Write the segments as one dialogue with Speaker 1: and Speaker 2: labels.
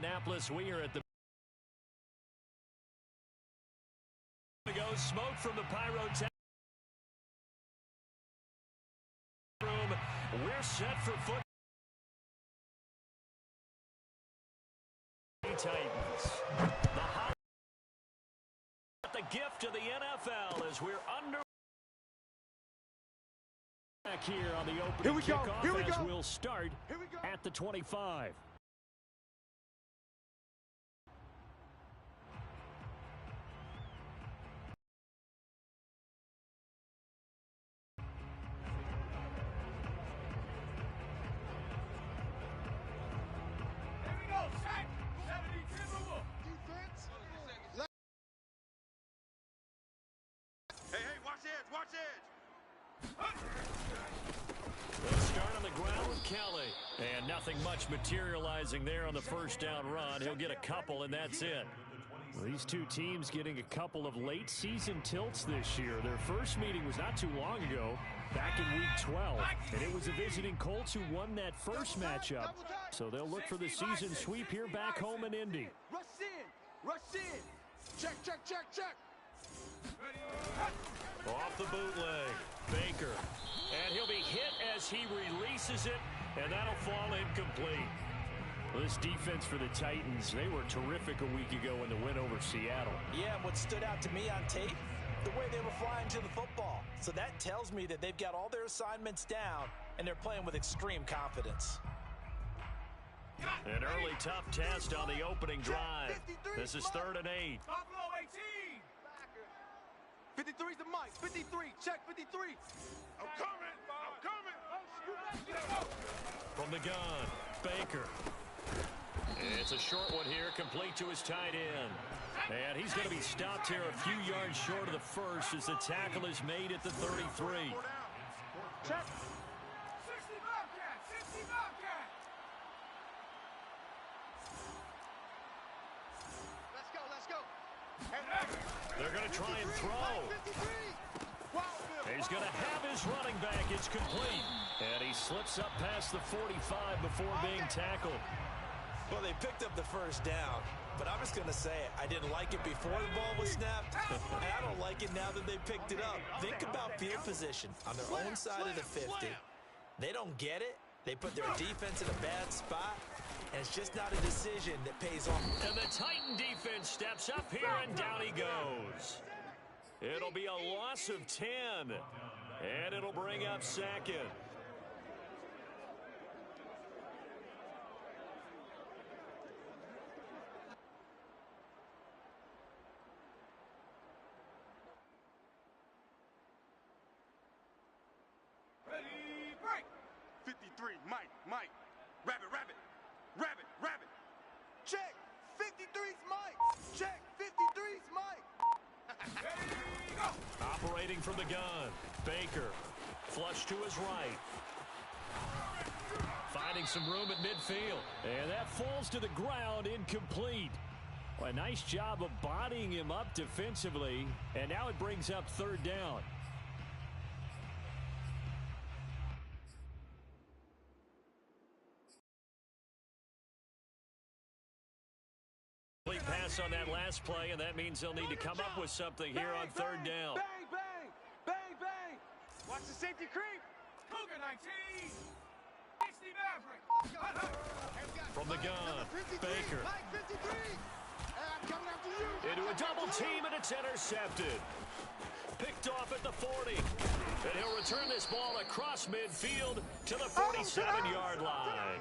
Speaker 1: Indianapolis. We are at the go smoke from the pyrotechnic room. We're set for foot. Titans. The gift of the NFL as we're under back here on the opening kickoff as we'll start at the 25. Let's start on the ground with Kelly. And nothing much materializing there on the first down run. He'll get a couple, and that's it. Well, these two teams getting a couple of late season tilts this year. Their first meeting was not too long ago, back in Week 12. And it was the visiting Colts who won that first matchup. So they'll look for the season sweep here back home in Indy.
Speaker 2: Rush in! Rush in! Check, check, check, check!
Speaker 1: Off the bootleg, Baker. And he'll be hit as he releases it, and that'll fall incomplete. Well, this defense for the Titans, they were terrific a week ago in the win over Seattle.
Speaker 3: Yeah, and what stood out to me on tape, the way they were flying to the football. So that tells me that they've got all their assignments down, and they're playing with extreme confidence.
Speaker 1: An early tough test on the opening drive. This is 3rd and 8.
Speaker 2: 53's the mic. 53. Check 53. I'm coming.
Speaker 1: From the gun, Baker. It's a short one here, complete to his tight end. And he's going to be stopped here a few yards short of the first as the tackle is made at the 33.
Speaker 2: Check.
Speaker 4: 60 Bobcat. 60 Bobcat.
Speaker 2: Let's go.
Speaker 1: They're going to try and throw. He's going to have his running back. It's complete. And he slips up past the 45 before being tackled.
Speaker 3: Well, they picked up the first down, but I'm just going to say it. I didn't like it before the ball was snapped, and I don't like it now that they picked it up. Think about field position on their own side of the 50. They don't get it. They put their defense in a bad spot, and it's just not a decision that pays off.
Speaker 1: And the Titan defense steps up here, and down he goes. It'll be a loss of 10, and it'll bring up 2nd.
Speaker 4: Ready, break.
Speaker 2: 53. Mike. Rabbit. Check. 53's Mike. Check. 53's Mike.
Speaker 4: Ready, go.
Speaker 1: Operating from the gun, Baker. Flush to his right. Finding some room at midfield. And that falls to the ground, incomplete. Well, a nice job of bodying him up defensively. And now it brings up 3rd down. Pass on that last play, and that means they'll need to come up with something here on 3rd down.
Speaker 2: Bang. Watch the safety creep.
Speaker 4: Cougar 19. 60 Maverick.
Speaker 1: From the gun, Baker.
Speaker 2: Mike 53. I'm coming after you.
Speaker 1: Into a double team, and it's intercepted. Picked off at the 40. And he'll return this ball across midfield to the 47-yard line.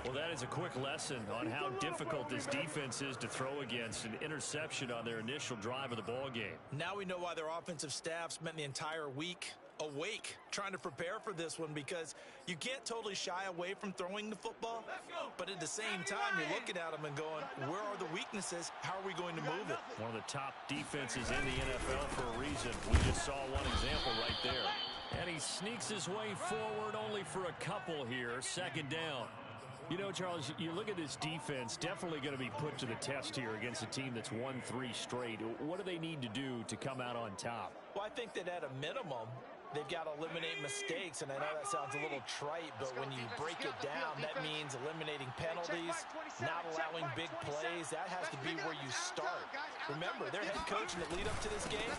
Speaker 1: Well, that is a quick lesson on how difficult this defense is to throw against. An interception on their initial drive of the ball game.
Speaker 3: Now we know why their offensive staff spent the entire week awake trying to prepare for this one, because you can't totally shy away from throwing the football, but at the same time you're looking at them and going, where are the weaknesses? How are we going to move it?
Speaker 1: One of the top defenses in the NFL for a reason. We just saw one example right there. And he sneaks his way forward only for a couple here. 2nd down. You know, Charles, you look at this defense, definitely going to be put to the test here against a team that's won 3 straight. What do they need to do to come out on top?
Speaker 3: Well, I think that at a minimum, they've got to eliminate mistakes, and I know that sounds a little trite, but when you break it down, that means eliminating penalties, not allowing big plays. That has to be where you start. Remember, their head coach in the lead-up to this game,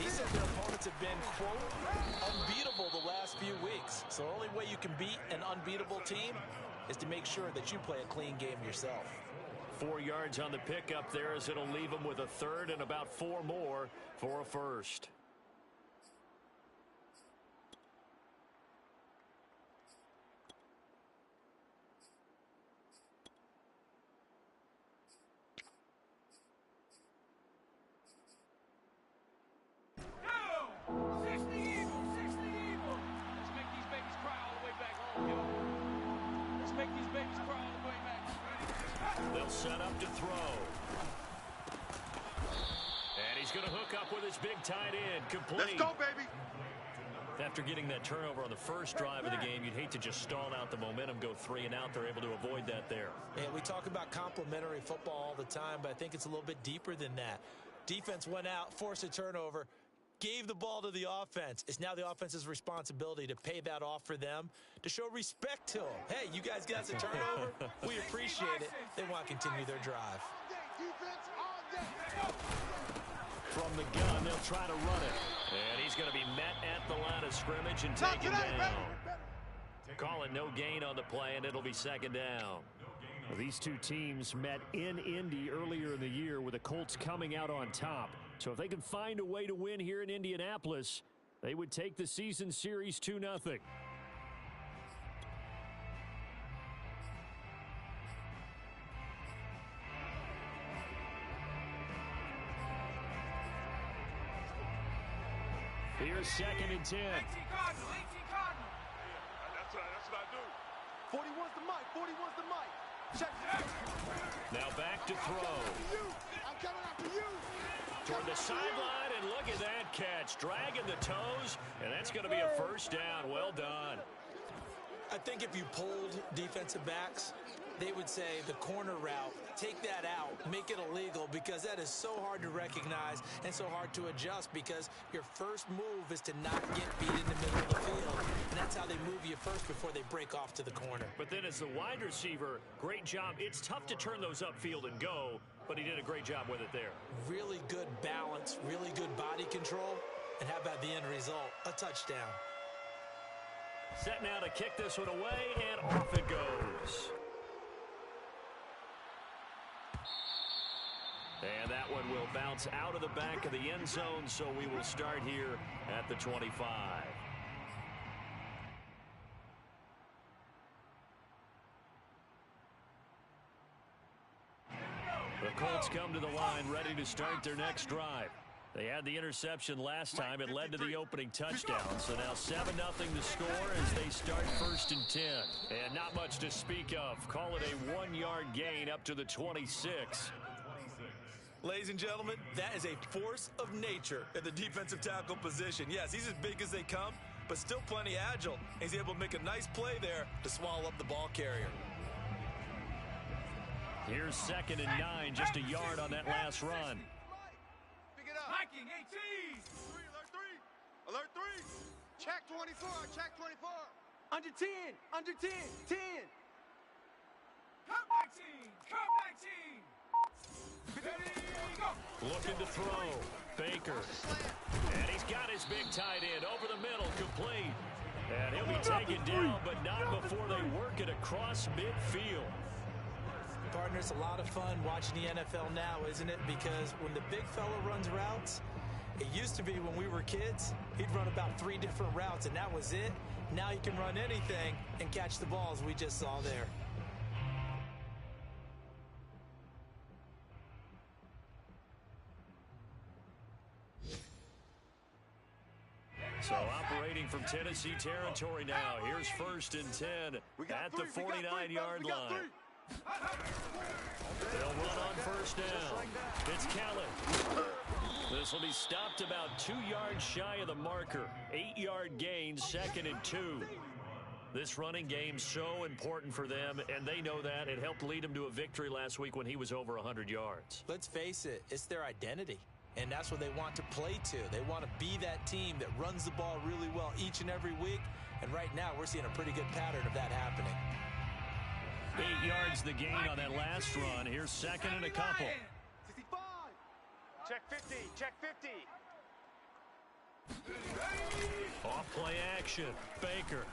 Speaker 3: he said their opponents have been, quote, unbeatable the last few weeks. So the only way you can beat an unbeatable team is to make sure that you play a clean game yourself.
Speaker 1: 4 yards on the pickup there as it'll leave them with a third and about 4 more for a first. They'll set up to throw. And he's going to hook up with his big tight end. Complete.
Speaker 2: Let's go, baby.
Speaker 1: After getting that turnover on the first drive of the game, you'd hate to just stall out the momentum, go 3 and out. They're able to avoid that there.
Speaker 3: And we talk about complementary football all the time, but I think it's a little bit deeper than that. Defense went out, forced a turnover, gave the ball to the offense. It's now the offense's responsibility to pay that off for them, to show respect to them. Hey, you guys got a turnover? We appreciate it. They want to continue their drive.
Speaker 1: From the gun, they'll try to run it. And he's going to be met at the line of scrimmage and taken down. Call it no gain on the play, and it'll be second down. Well, these two teams met in Indy earlier in the year with the Colts coming out on top. So if they can find a way to win here in Indianapolis, they would take the season series 2-0. Here's 2nd and 10.
Speaker 4: 18 Cardinal, 18 Cardinal.
Speaker 2: That's what I do. 41's the mic, 41's the mic. Check.
Speaker 1: Now back to throw.
Speaker 2: I'm coming after you.
Speaker 1: Toward the sideline, and look at that catch. Dragging the toes, and that's going to be a first down. Well done.
Speaker 3: I think if you polled defensive backs, they would say the corner route, take that out, make it illegal, because that is so hard to recognize and so hard to adjust, because your first move is to not get beat in the middle of the field, and that's how they move you first before they break off to the corner.
Speaker 1: But then as the wide receiver, great job. It's tough to turn those upfield and go, but he did a great job with it there.
Speaker 3: Really good balance, really good body control, and how about the end result? A touchdown.
Speaker 1: Set now to kick this one away, and off it goes. And that one will bounce out of the back of the end zone, so we will start here at the 25. The Colts come to the line ready to start their next drive. They had the interception last time. It led to the opening touchdown. So now 7-0 to score as they start 1st and 10. And not much to speak of. Call it a 1-yard gain up to the 26.
Speaker 3: Ladies and gentlemen, that is a force of nature in the defensive tackle position. Yes, he's as big as they come, but still plenty agile. He's able to make a nice play there to swallow up the ball carrier.
Speaker 1: Here's 2nd and 9, just a yard on that last run.
Speaker 2: Pick it up.
Speaker 4: Viking 18.
Speaker 2: Alert 3. Check 24. Check 24.
Speaker 5: Under 10. Under 10. 10.
Speaker 4: Come 19. Come 19. Ready, go.
Speaker 1: Looking to throw. Baker. And he's got his big tight end over the middle, complete. And he'll be taken down, but not before they work it across midfield.
Speaker 3: Partner, it's a lot of fun watching the NFL now, isn't it? Because when the big fella runs routes, it used to be when we were kids, he'd run about 3 different routes, and that was it. Now he can run anything and catch the balls we just saw there.
Speaker 1: So operating from Tennessee territory now. Here's 1st and 10 at the 49-yard line. They'll run on 1st down. It's Kelly. This will be stopped about 2 yards shy of the marker. 8-yard gain, 2nd and 2. This running game so important for them, and they know that. It helped lead them to a victory last week when he was over 100 yards.
Speaker 3: Let's face it, it's their identity. and that's what they want to play to. They want to be that team that runs the ball really well each and every week, and right now we're seeing a pretty good pattern of that happening.
Speaker 1: 8 yards the gain on that last run. Here's second and a couple.
Speaker 5: 65.
Speaker 2: Check 50. Check 50.
Speaker 1: Off play action. Baker.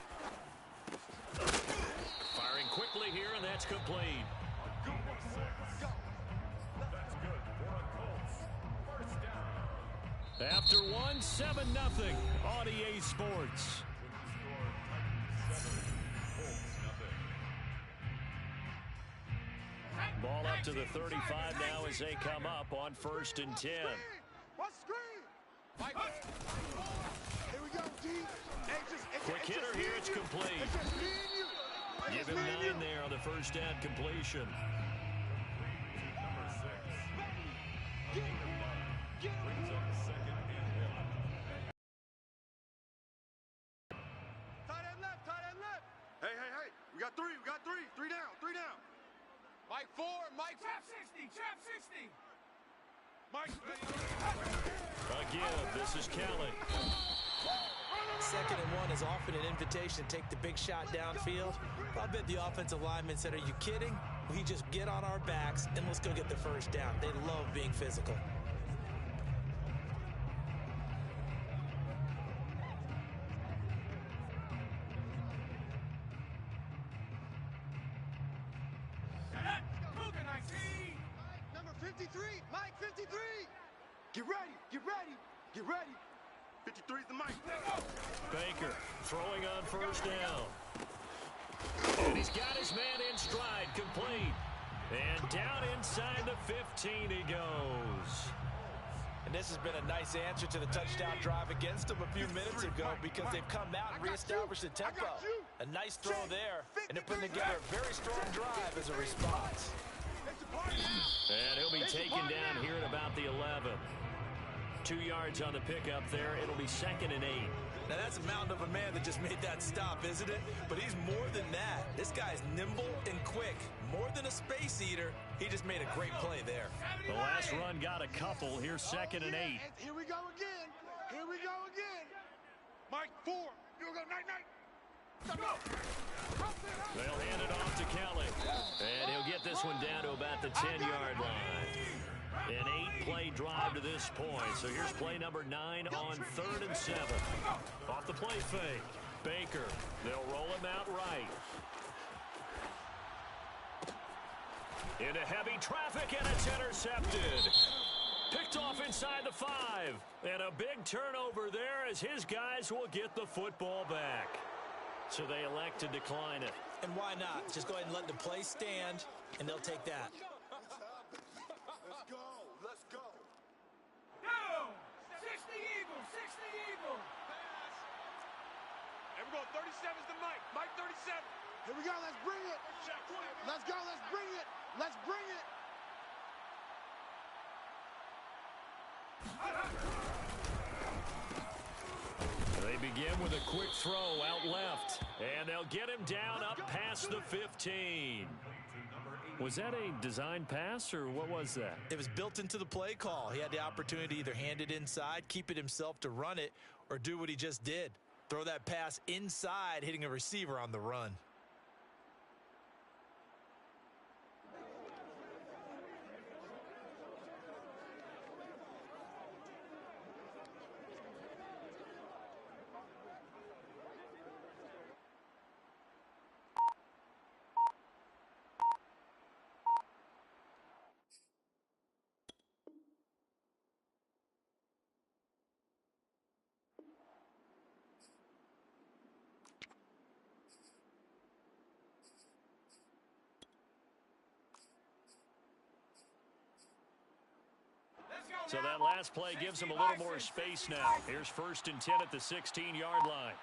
Speaker 1: Firing quickly here, and that's complete. After one, 7-0 on EA Sports. Ball up to the 35 now as they come up on 1st and 10.
Speaker 2: What screen? Here we go, G.
Speaker 1: Quick hitter here, it's complete.
Speaker 2: It's just me and you.
Speaker 1: Give him 9 there on the first down completion.
Speaker 2: Tight end left, tight end left. Hey. We got three. Three down. Mike 4, Mike.
Speaker 4: Trap 60, trap 60.
Speaker 2: Mike.
Speaker 1: Again, this is Kelly.
Speaker 3: 2nd and 1 is often an invitation to take the big shot downfield. I bet the offensive linemen said, are you kidding? We just get on our backs and let's go get the first down. They love being physical.
Speaker 2: Number 53, Mike 53. Get ready. 53's the Mike.
Speaker 1: Baker throwing on first down. And he's got his man in stride, complete. And down inside the 15 he goes.
Speaker 3: And this has been a nice answer to the touchdown drive against them a few minutes ago because they've come out and reestablished the tempo. A nice throw there, and they're putting together a very strong drive as a response.
Speaker 1: And he'll be taken down here at about the 11. 2 yards on the pickup there. It'll be 2nd and 8.
Speaker 3: Now, that's a mountain of a man that just made that stop, isn't it? But he's more than that. This guy's nimble and quick. More than a space eater. He just made a great play there.
Speaker 1: The last run got a couple. Here's 2nd and 8.
Speaker 2: Here we go again. Mike 4. You go night.
Speaker 1: They'll hand it off to Kelly. And he'll get this one down to about the 10-yard line. An 8-play drive to this point. So here's play number 9 on 3rd and 7. Off the play fake. Baker. They'll roll him out right. Into heavy traffic, and it's intercepted. Picked off inside the 5. And a big turnover there as his guys will get the football back. So they elect to decline it.
Speaker 3: And why not? Just go ahead and let the play stand, and they'll take that.
Speaker 2: Let's go.
Speaker 4: No! 60 Eagles, 60 Eagles.
Speaker 2: Here we go. 37's the Mike. Mike 37. Here we go. Let's bring it. Let's go. Let's bring it.
Speaker 1: They begin with a quick throw out left. And they'll get him down up past the 15. Was that a design pass, or what was that?
Speaker 3: It was built into the play call. He had the opportunity to either hand it inside, keep it himself to run it, or do what he just did. Throw that pass inside, hitting a receiver on the run.
Speaker 1: So that last play gives him a little more space now. Here's 1st and 10 at the 16-yard line.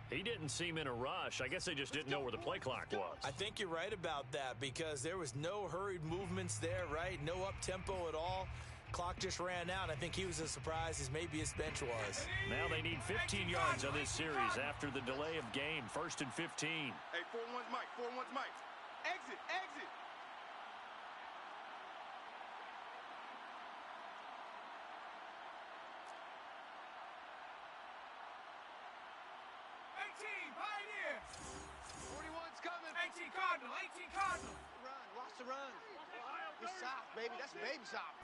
Speaker 1: He didn't seem in a rush. I guess they just didn't know where the play clock was.
Speaker 3: I think you're right about that because there was no hurried movements there, right? No up-tempo at all. Clock just ran out. I think he was as surprised as maybe his bench was.
Speaker 1: Now they need 15 yards on this series after the delay of game. 1st and 15.
Speaker 2: Hey, 4-1's Mike. 4-1's Mike. Exit.
Speaker 4: 18 Cardinal, 18 Cardinal.
Speaker 5: Run, watch the run. It's soft, baby. That's baby soft.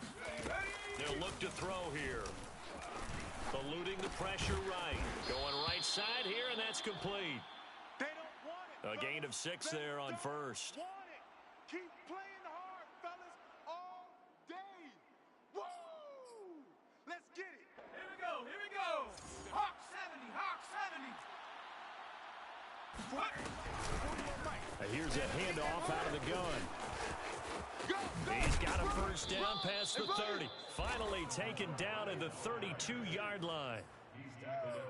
Speaker 1: They'll look to throw here. Eluding the pressure right. Going right side here, and that's complete.
Speaker 2: They don't want it.
Speaker 1: A gain of 6 there on first.
Speaker 2: Want it. Keep playing hard, fellas, all day. Woo! Let's get it.
Speaker 4: Here we go, here we go. Hawk 70, Hawk 70.
Speaker 1: And here's a handoff out of the gun. He's got a first down past the 30. Finally taken down at the 32-yard line.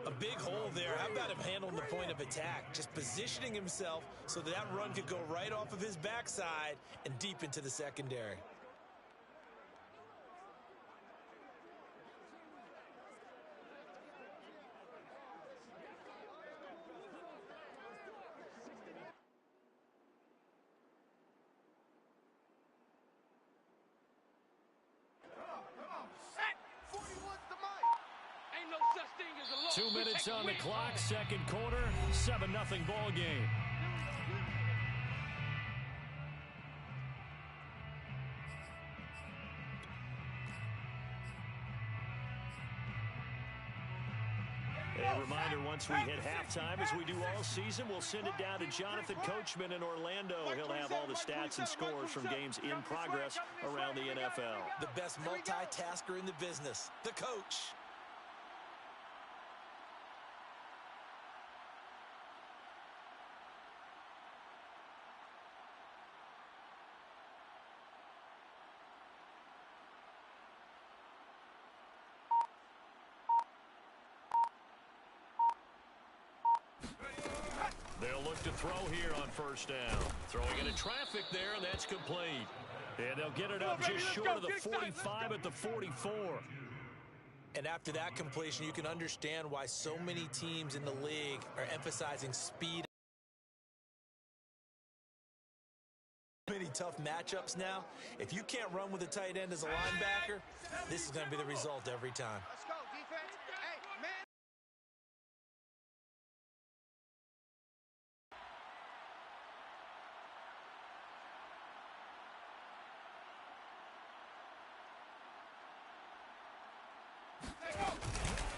Speaker 3: A big hole there. How about him handling the point of attack? Just positioning himself so that run could go right off of his backside and deep into the secondary.
Speaker 4: Come on, set.
Speaker 2: 41's the mic.
Speaker 5: Ain't no such thing as a loss.
Speaker 1: 2 minutes on the clock, second quarter, 7-0 ball game. A reminder, once we hit halftime, as we do all season, we'll send it down to Jonathan Coachman in Orlando. He'll have all the stats and scores from games in progress around the NFL.
Speaker 3: The best multitasker in the business, the coach.
Speaker 1: They'll look to throw here on first down. Throwing into traffic there, and that's complete. And they'll get it up just short of the 45 at the 44.
Speaker 3: And after that completion, you can understand why so many teams in the league are emphasizing speed. Many tough matchups now. If you can't run with a tight end as a linebacker, this is going to be the result every time.
Speaker 5: Let's go, defense. Hey, man.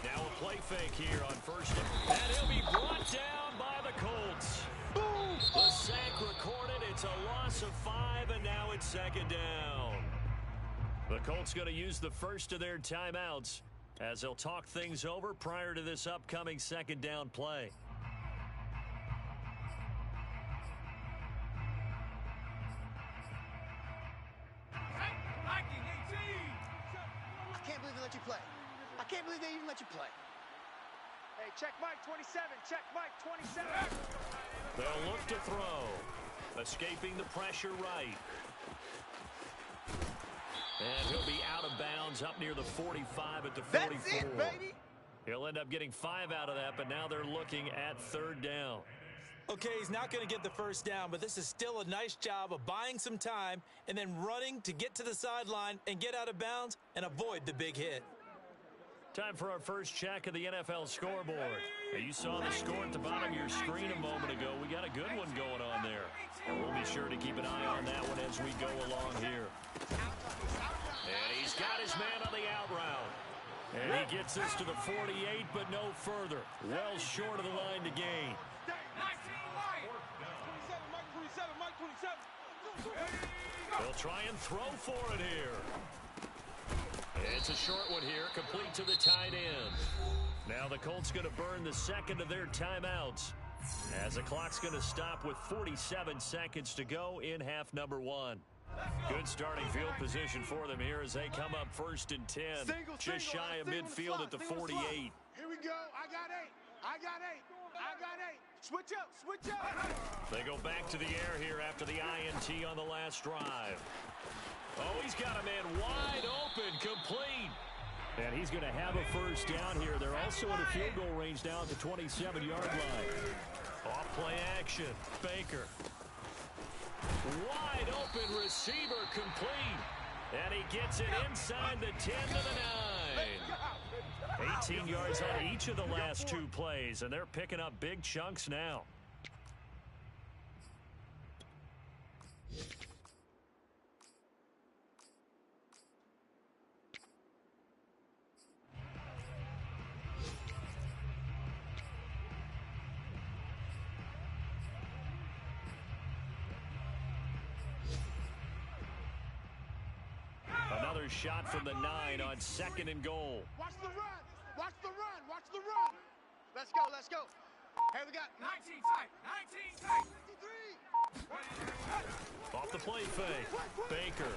Speaker 1: Now a play fake here on first down. And he'll be brought down by the Colts. The sack recorded. It's a loss of 5, and now it's second down. The Colts going to use the first of their timeouts as they'll talk things over prior to this upcoming second down play.
Speaker 4: Viking 18.
Speaker 5: I can't believe they let you play. I can't believe they even let you play. Hey, check Mike 27. Check Mike 27.
Speaker 1: They'll look to throw. Escaping the pressure right. And he'll be out of bounds up near the 45 at the 44.
Speaker 5: That's it, baby.
Speaker 1: He'll end up getting 5 out of that, but now they're looking at third down.
Speaker 3: Okay, he's not going to get the first down, but this is still a nice job of buying some time and then running to get to the sideline and get out of bounds and avoid the big hit.
Speaker 1: Time for our first check of the NFL scoreboard. Now, you saw the score at the bottom of your screen a moment ago. We got a good one going on there. And we'll be sure to keep an eye on that one as we go along here. And he's got his man on the out route. And he gets us to the 48, but no further. Well short of the line to gain.
Speaker 4: 19 White.
Speaker 5: 27, Mike 27, Mike 27.
Speaker 1: They'll try and throw for it here. It's a short one here, complete to the tight end. Now the Colts going to burn the second of their timeouts as the clock's going to stop with 47 seconds to go in half number 1. Good starting field position for them here as they come up first and 10. Just shy of midfield at the 48.
Speaker 2: Here we go. I got 8. I got 8. I got 8. Switch up. Switch up.
Speaker 1: They go back to the air here after the INT on the last drive. Oh, he's got a man wide open, complete. And he's going to have a first down here. They're also in a field goal range now at the 27-yard line. Off play action. Baker. Wide open receiver, complete. And he gets it inside the 10 to the 9. 18 yards on each of the last 2 plays, and they're picking up big chunks now. Another shot from the 9 on 2nd and goal.
Speaker 5: Watch the run. Watch the run. Watch the run. Let's go. Let's go. Here we got
Speaker 4: 19 tight. 19 tight.
Speaker 5: 53.
Speaker 1: Off the play fake. Baker.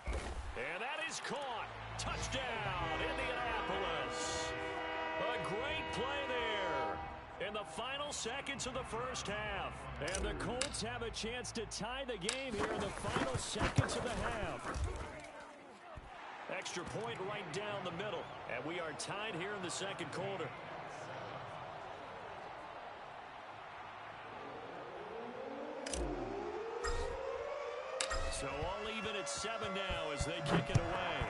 Speaker 1: And that is caught. Touchdown, Indianapolis. A great play there in the final seconds of the first half. And the Colts have a chance to tie the game here in the final seconds of the half. Extra point right down the middle. And we are tied here in the second quarter. So all even at 7 now as they kick it away.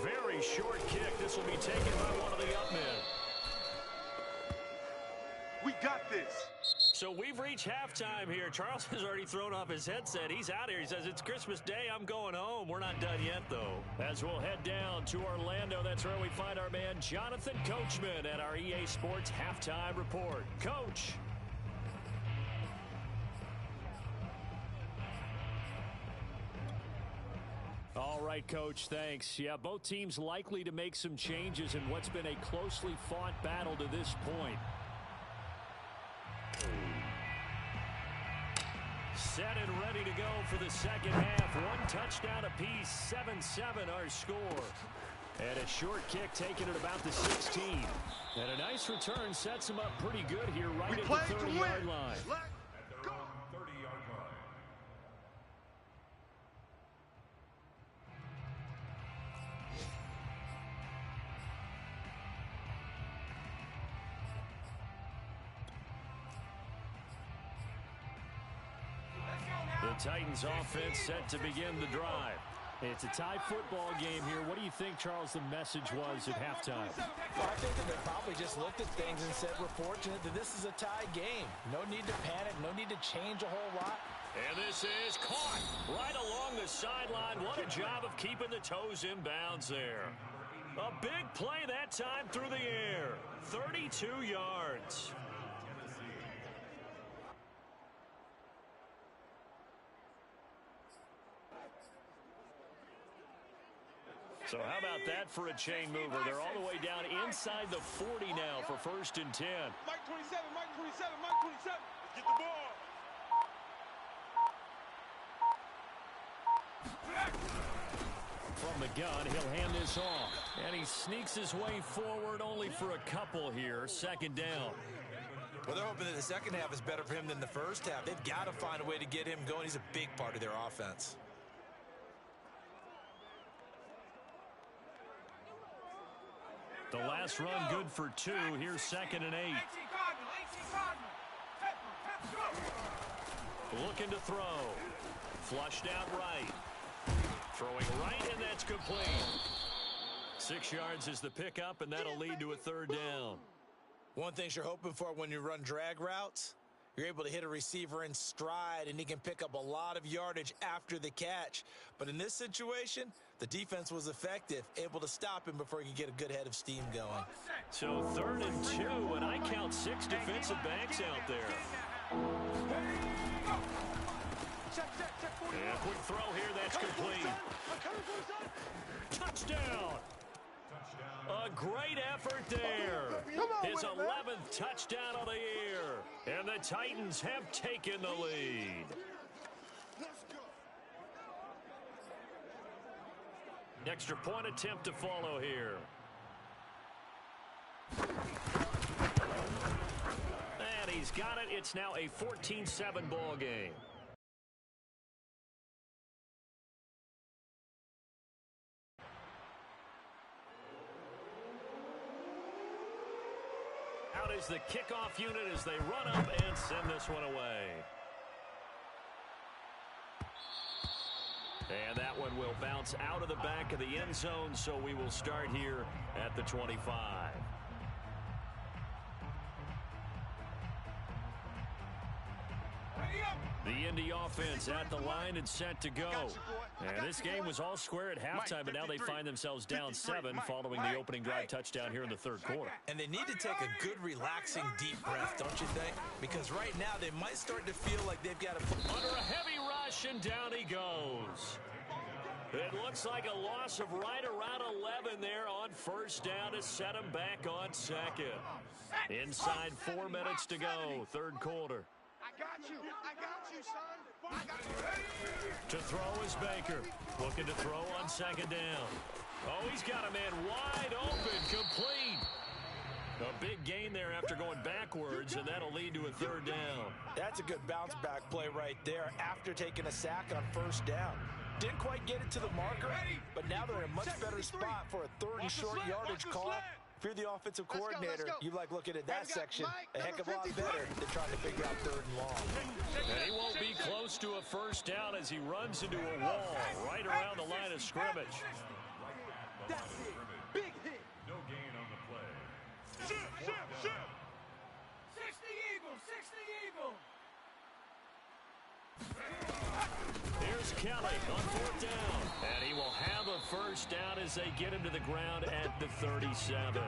Speaker 1: Very short kick. This will be taken by one of the up men.
Speaker 2: We got this.
Speaker 1: So we've reached halftime here. Charles has already thrown off his headset. He's out here. He says, it's Christmas Day. I'm going home. We're not done yet, though. As we'll head down to Orlando, that's where we find our man Jonathan Coachman at our EA Sports Halftime Report. Coach. All right, Coach, thanks. Yeah, both teams likely to make some changes in what's been a closely fought battle to this point. Set and ready to go for the second half. One touchdown apiece, 7-7 our score. And a short kick taken at about the 16. And a nice return sets him up pretty good here right at the 30-yard line.
Speaker 2: Let's go.
Speaker 4: 30-yard line.
Speaker 1: The Titans offense set to begin the drive. It's a tie football game here. What do you think, Charles, the message was at halftime?
Speaker 3: Well, I think that they probably just looked at things and said, we're fortunate that this is a tie game. No need to panic. No need to change a whole lot.
Speaker 1: And this is caught right along the sideline. What a job of keeping the toes in bounds there. A big play that time through the air. 32 yards. So how about that for a chain mover? They're all the way down inside the 40 now for 1st and 10.
Speaker 2: Mike 27, Mike 27, Mike 27. Let's get the ball.
Speaker 1: From the gun, he'll hand this off. And he sneaks his way forward only for a couple here. 2nd down.
Speaker 3: Well, they're hoping that the second half is better for him than the first half. They've got to find a way to get him going. He's a big part of their offense.
Speaker 1: The last run good for 2. Here's 2nd and 8. Looking to throw. Flushed out right. Throwing right, and that's complete. 6 yards is the pickup, and that'll lead to a 3rd down.
Speaker 3: One thing you're hoping for when you run drag routes, you're able to hit a receiver in stride, and he can pick up a lot of yardage after the catch. But in this situation, the defense was effective, able to stop him before he could get a good head of steam going.
Speaker 1: So 3rd and 2, and I count 6 defensive backs out there. And a quick throw here, that's complete. Touchdown! A great effort there. His 11th touchdown of the year. And the Titans have taken the lead. Extra point attempt to follow here. And he's got it. It's now a 14-7 ball game. Out is the kickoff unit as they run up and send this one away. And that one will bounce out of the back of the end zone, so we will start here at the 25. The Indy offense at the line and set to go. And this game was all square at halftime, but now they find themselves down 7 following the opening drive touchdown here in the third quarter.
Speaker 3: And they need to take a good, relaxing, deep breath, don't you think? Because right now they might start to feel like they've got to put
Speaker 1: under a heavy rush, and down he goes. It looks like a loss of right around 11 there on first down to set him back on second. Inside 4 minutes to go, third quarter.
Speaker 5: I got you, son. I got you.
Speaker 1: To throw is Baker. Looking to throw on second down. Oh, he's got a man wide open, complete. A big gain there after going backwards, and that'll lead to a third down.
Speaker 3: That's a good bounce-back play right there after taking a sack on first down. Didn't quite get it to the marker, but now they're in a much better spot for a third and short yardage call. If you're the offensive coordinator, you like looking at that section a heck of a lot better than trying to figure out third and long.
Speaker 1: And he won't be close to a first down as he runs into a wall right around the line of scrimmage.
Speaker 5: That's it. Big hit.
Speaker 4: No gain on the play.
Speaker 2: Shift.
Speaker 4: 60 Eagles, 60 Eagles.
Speaker 1: Here's Kelly on fourth down. And he will have a first down as they get him to the ground at the 37.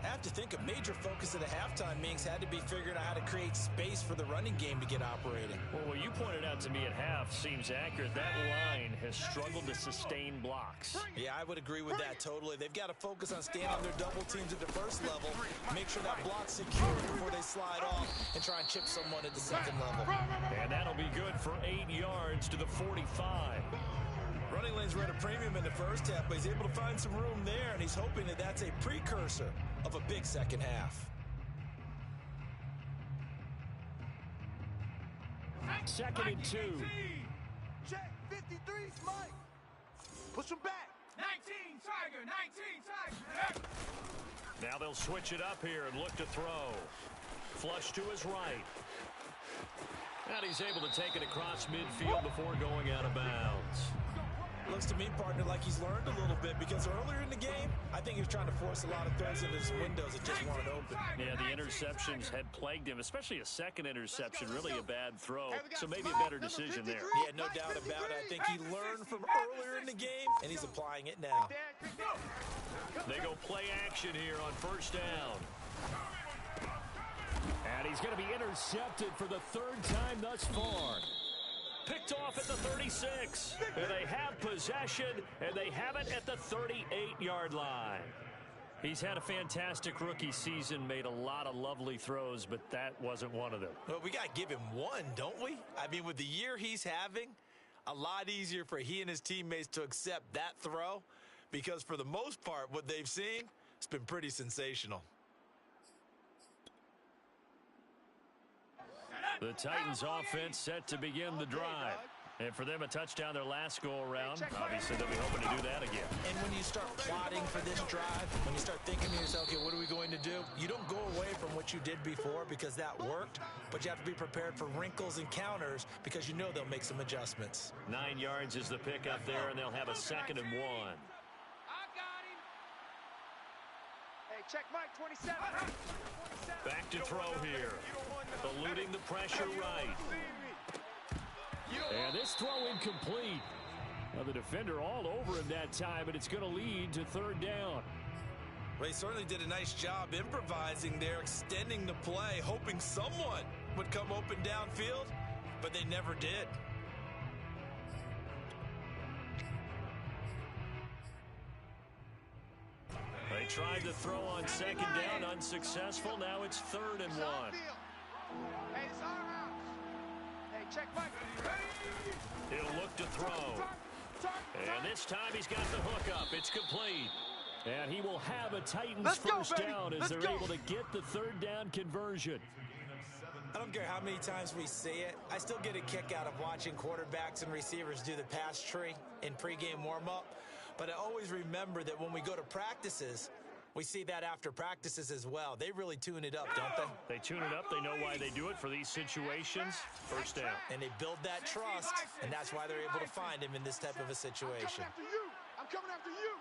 Speaker 3: I have to think a major focus of the halftime meetings had to be figuring out how to create space for the running game to get operating.
Speaker 1: Well, what you pointed out to me at half seems accurate. That line has struggled to sustain blocks.
Speaker 3: Yeah, I would agree with that totally. They've got to focus on staying on their double teams at the first level, make sure that block's secure before they slide off, and try and chip someone at the second level.
Speaker 1: And that'll be good for 8 yards to the 45.
Speaker 3: Running lanes were at a premium in the first half, but he's able to find some room there, and he's hoping that that's a precursor of a big second half.
Speaker 1: Second and 2.
Speaker 5: Check, 53's Mike. Push him back.
Speaker 4: 19 Tiger, 19 Tiger.
Speaker 1: Now they'll switch it up here and look to throw. Flush to his right. And he's able to take it across midfield before going out of bounds.
Speaker 3: Looks to me, partner, like he's learned a little bit, because earlier in the game, I think he was trying to force a lot of throws into his windows that just weren't open.
Speaker 1: Yeah, the interceptions had plagued him, especially a second interception, really a bad throw. So maybe a better decision there.
Speaker 3: Yeah, no doubt about it. I think he learned from earlier in the game, and he's applying it now.
Speaker 1: They go play action here on first down. And he's going to be intercepted for the third time thus far. Picked off at the 36. And they have possession, and they have it at the 38-yard line. He's had a fantastic rookie season, made a lot of lovely throws, but that wasn't one of them.
Speaker 3: Well, we got to give him one, don't we? I mean, with the year he's having, a lot easier for he and his teammates to accept that throw, because for the most part, what they've seen, it's been pretty sensational.
Speaker 1: The Titans offense set to begin the drive. And for them, a touchdown their last go-around. Obviously, they'll be hoping to do that again.
Speaker 3: And when you start plotting for this drive, when you start thinking to yourself, okay, what are we going to do? You don't go away from what you did before because that worked, but you have to be prepared for wrinkles and counters because you know they'll make some adjustments.
Speaker 1: 9 yards is the pickup there, and they'll have a 2nd and 1.
Speaker 5: I got him. Hey, check Mike, 27.
Speaker 1: Back to throw here. Eluding the pressure right. And this throw incomplete. Now the defender all over him that time, and it's going to lead to third down.
Speaker 3: Well, he certainly did a nice job improvising there, extending the play, hoping someone would come open downfield, but they never did.
Speaker 1: They tried to throw on second down, unsuccessful. Now it's 3rd and 1.
Speaker 5: Hey, it's our house. Hey, check Mike.
Speaker 1: He'll look to throw. And this time he's got the hook up. It's complete. And he will have a Titans first down as they're able to get the third down conversion.
Speaker 3: I don't care how many times we see it. I still get a kick out of watching quarterbacks and receivers do the pass tree in pregame warm-up. But I always remember that when we go to practices, we see that after practices as well. They really tune it up, don't they?
Speaker 1: They tune it up. They know why they do it for these situations. First down.
Speaker 3: And they build that trust, and that's why they're able to find him in this type of a situation.
Speaker 5: I'm coming after you.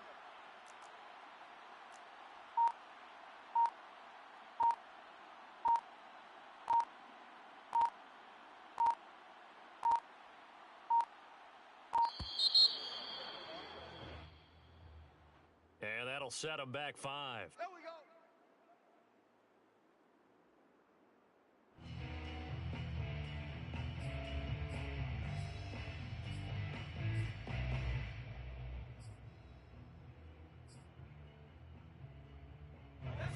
Speaker 1: That'll set them back 5.
Speaker 2: There we go.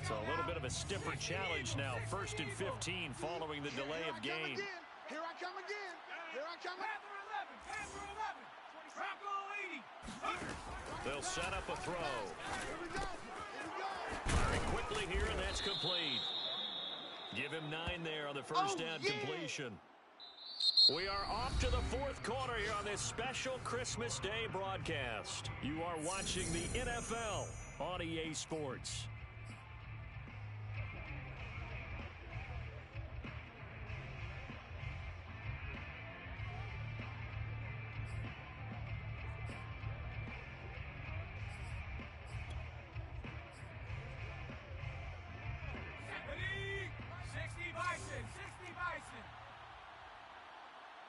Speaker 1: So a little bit of a stiffer challenge now. 1st and 15 following the delay of game.
Speaker 2: Here I come again. Here I come again.
Speaker 4: Panther 11. Bronco 80.
Speaker 1: They'll set up a throw.
Speaker 2: Here we go. Here we go.
Speaker 1: Very quickly here, and that's complete. Give him 9 there on the first down completion. We are off to the 4th quarter here on this special Christmas Day broadcast. You are watching the NFL on EA Sports.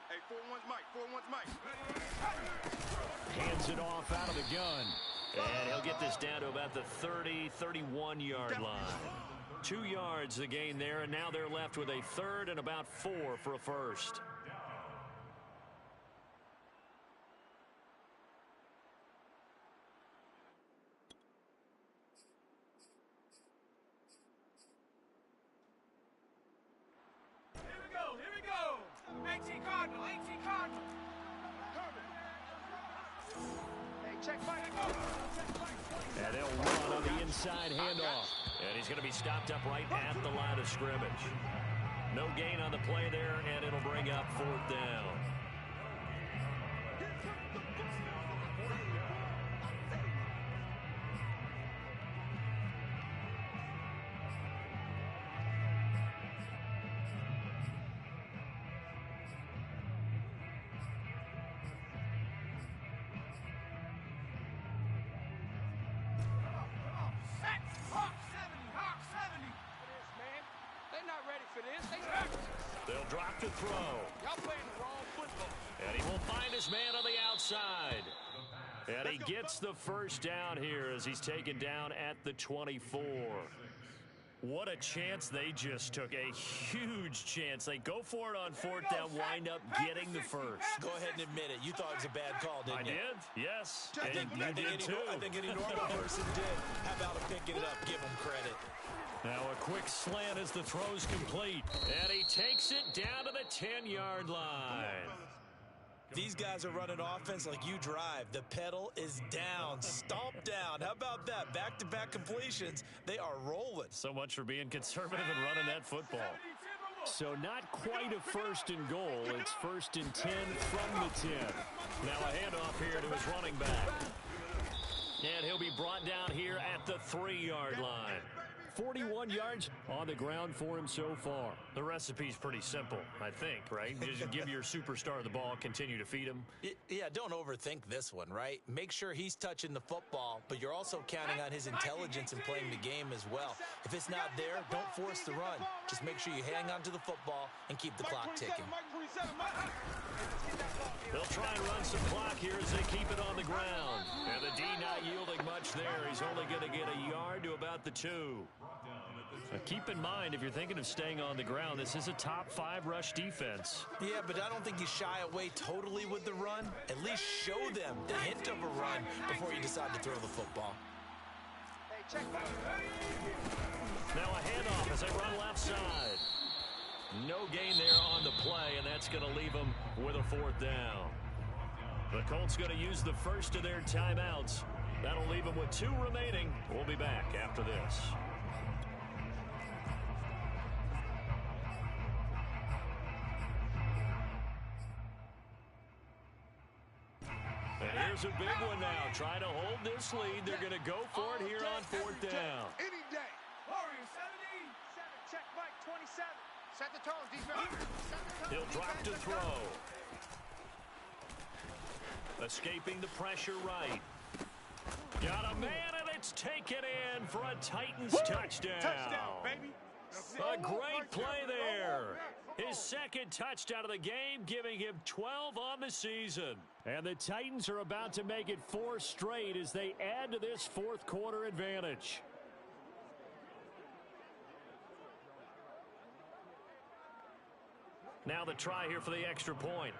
Speaker 2: Hey, 4-1's Mike. 4-1's Mike.
Speaker 1: Hands it off out of the gun. And he'll get this down to about the 30, 31-yard line. 2 yards the gain there, and now they're left with a 3rd and about 4 for a first.
Speaker 4: Here we go. 18 Cardinal.
Speaker 5: Hey, check Mike.
Speaker 1: And they'll run on the inside handoff. And he's going to be stopped up right at the line of scrimmage. No gain on the play there, and it'll bring up 4th down. They'll drop to throw.
Speaker 2: Y'all playing the wrong football.
Speaker 1: And he will find his man on the outside. And he gets the first down here as he's taken down at the 24. What a chance they just took. A huge chance. They go for it on 4th down, wind up getting the first.
Speaker 3: Go ahead and admit it. You thought it was a bad call, didn't you?
Speaker 1: I did, yes.
Speaker 3: I think any normal person did. How about picking it up? Give him credit.
Speaker 1: Now a quick slant as the throw's complete. And he takes it down to the 10-yard line.
Speaker 3: These guys are running offense like you drive. The pedal is down, stomp down. How about that? Back-to-back completions. They are rolling.
Speaker 1: So much for being conservative and running that football. So not quite a 1st and goal. It's 1st and 10 from the 10. Now a handoff here to his running back. And he'll be brought down here at the 3-yard line. 41 yards on the ground for him so far. The recipe's pretty simple, I think, right? Just give your superstar the ball, continue to feed him.
Speaker 3: Yeah, don't overthink this one, right? Make sure he's touching the football, but you're also counting on his intelligence in playing the game as well. If it's not there, don't force the run. Just make sure you hang on to the football and keep the clock ticking.
Speaker 1: They'll try and run some clock here as they keep it on the ground. And the D not yielding much there. He's only going to get a yard to about the 2. Now keep in mind, if you're thinking of staying on the ground, this is a top 5 rush defense.
Speaker 3: Yeah, but I don't think you shy away totally with the run. At least show them the hint of a run before you decide to throw the football.
Speaker 5: Hey, check Mike.
Speaker 1: Now a handoff as they run left side. No gain there on the play, and that's going to leave them with a 4th down. The Colts going to use the first of their timeouts. That'll leave them with 2 remaining. We'll be back after this. And here's a big one now. Trying to hold this lead. They're going to go for it here on 4th down.
Speaker 2: Any day.
Speaker 4: Warriors 70.
Speaker 5: Check Mike 27.
Speaker 2: Set the tones, defense.
Speaker 1: He'll drop to throw. Escaping the pressure right. Got a man, and it's taken in for a Titans touchdown.
Speaker 2: Touchdown, baby.
Speaker 1: A great play there. His second touchdown of the game, giving him 12 on the season. And the Titans are about to make it 4 straight as they add to this fourth quarter advantage. Now the try here for the extra point.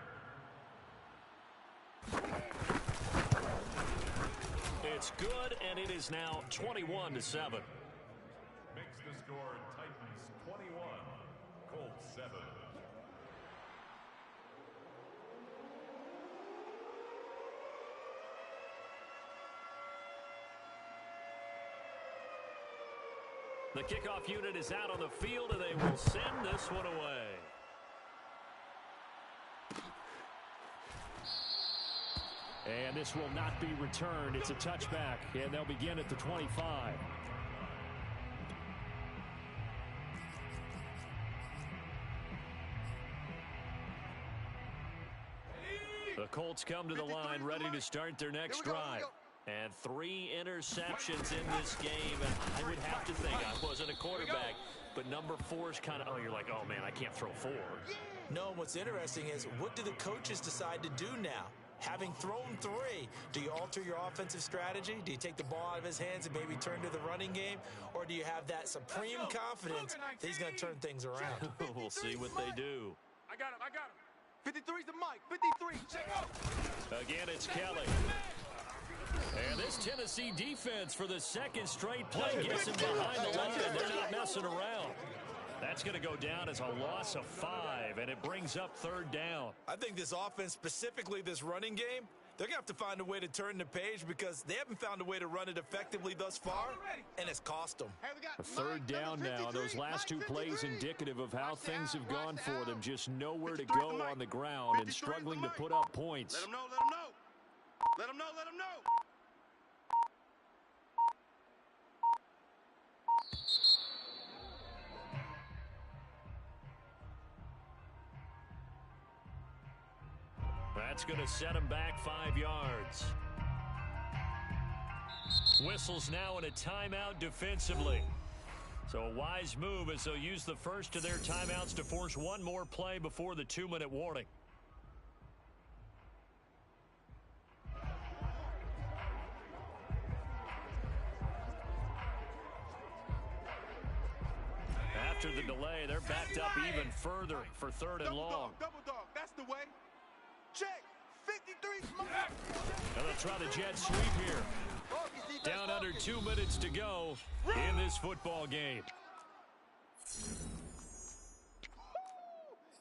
Speaker 1: It's good, and it is now 21-7.
Speaker 6: Makes the score Titans 21, Colts 7.
Speaker 1: The kickoff unit is out on the field, and they will send this one away. And this will not be returned. It's a touchback, and they'll begin at the 25. The Colts come to the line ready to start their next drive. And 3 interceptions in this game. And I would have to think, I wasn't a quarterback, but number 4 is kind of, oh, you're like, oh, man, I can't throw 4.
Speaker 3: No, what's interesting is, what do the coaches decide to do now? Having thrown 3, do you alter your offensive strategy? Do you take the ball out of his hands and maybe turn to the running game? Or do you have that supreme confidence that he's going to turn things around?
Speaker 1: We'll see what they do.
Speaker 2: I got him. 53's the mic. 53. Check out.
Speaker 1: Again, it's Kelly. And this Tennessee defense for the second straight play gets him behind the line, and they're not messing around. That's going to go down as a loss of 5, and it brings up 3rd down.
Speaker 3: I think this offense, specifically this running game, they're going to have to find a way to turn the page because they haven't found a way to run it effectively thus far, and it's cost them.
Speaker 1: A 3rd down now. Those last 2 plays indicative of how things have gone for them. Just nowhere to go on the ground and struggling to put up points.
Speaker 2: Let him know. Let him know.
Speaker 1: That's going to set him back 5 yards. Whistles now in a timeout defensively. So a wise move as they'll use the first of their timeouts to force one more play before the 2-minute warning. After the delay, they're backed up even further for 3rd and long.
Speaker 2: Double dog. That's the way. Check. 53.
Speaker 1: And they'll try the jet sweep here. Down under 2 minutes to go in this football game.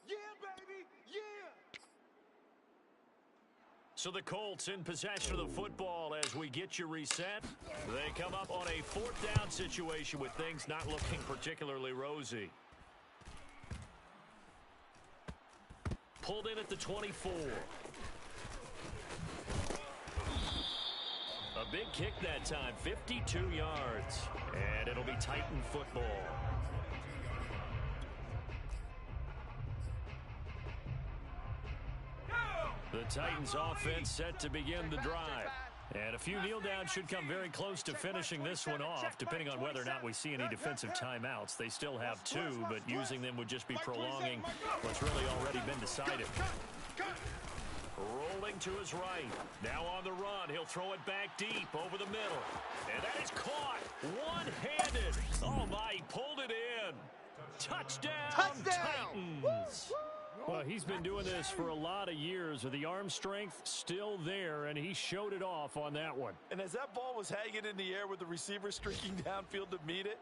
Speaker 2: Yeah, baby. Yeah.
Speaker 1: So the Colts in possession of the football as we get you reset. They come up on a 4th down situation with things not looking particularly rosy. Pulled in at the 24. A big kick that time, 52 yards. And it'll be Titan football. The Titans offense set to begin the drive. And a few kneel downs should come very close to finishing this one off, depending on whether or not we see any defensive timeouts. They still have 2, but using them would just be prolonging what's really already been decided. Rolling to his right. Now on the run. He'll throw it back deep over the middle. And that is caught. One-handed. Oh, my. He pulled it in. Touchdown. Titans. Well, he's been doing this for a lot of years with the arm strength still there, and he showed it off on that one.
Speaker 3: And as that ball was hanging in the air with the receiver streaking downfield to meet it,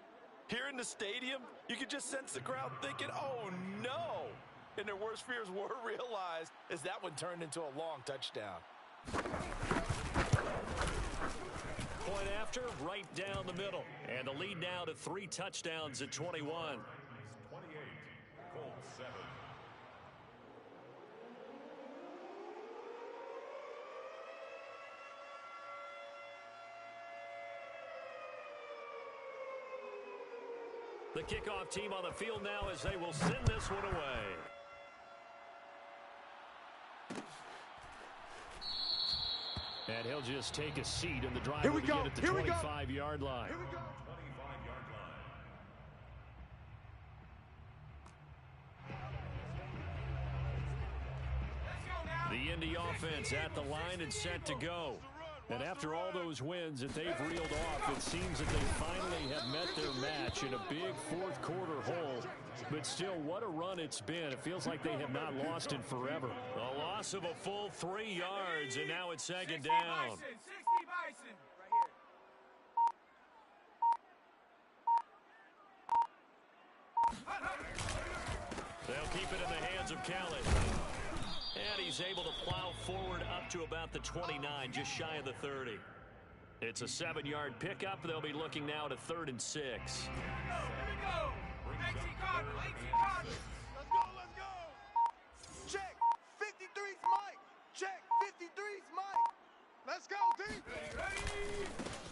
Speaker 3: here in the stadium, you could just sense the crowd thinking, oh, no. And their worst fears were realized as that one turned into a long touchdown.
Speaker 1: Point after, right down the middle. And the lead now to 3 touchdowns at 21.
Speaker 6: 28, Colts 7.
Speaker 1: The kickoff team on the field now as they will send this one away. And he'll just take a seat in the drive will begin at the 25-yard line.
Speaker 6: Here we go. 25-yard line.
Speaker 1: Indy offense at the line and set to go. And after all those wins that they've reeled off, it seems that they finally have met their match in a big fourth-quarter hole. But still, what a run it's been. It feels like they have not lost in forever. A loss of a full 3 yards, and now it's second down.
Speaker 4: 60 Bison.
Speaker 1: They'll keep it in the hands of Kelly. And he's able to plow forward up to about the 29, just shy of the 30. It's a 7-yard pickup. They'll be looking now to 3rd and 6.
Speaker 4: Here we go. 18 Cardinals. 18 Cardinals.
Speaker 2: Let's go, let's go. Check. 53's Mike. Check. 53's Mike. Let's go, D.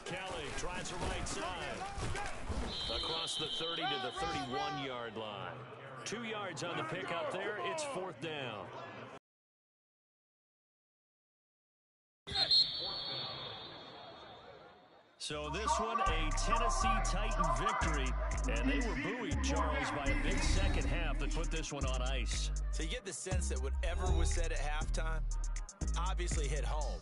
Speaker 1: Kelly tries the right side. Across the 30 to the 31-yard line. 2 yards on the pickup there. It's 4th down. So this one, a Tennessee Titan victory. And they were buoyed, Charles, by a big second half that put this one on ice.
Speaker 3: So you get the sense that whatever was said at halftime obviously hit home.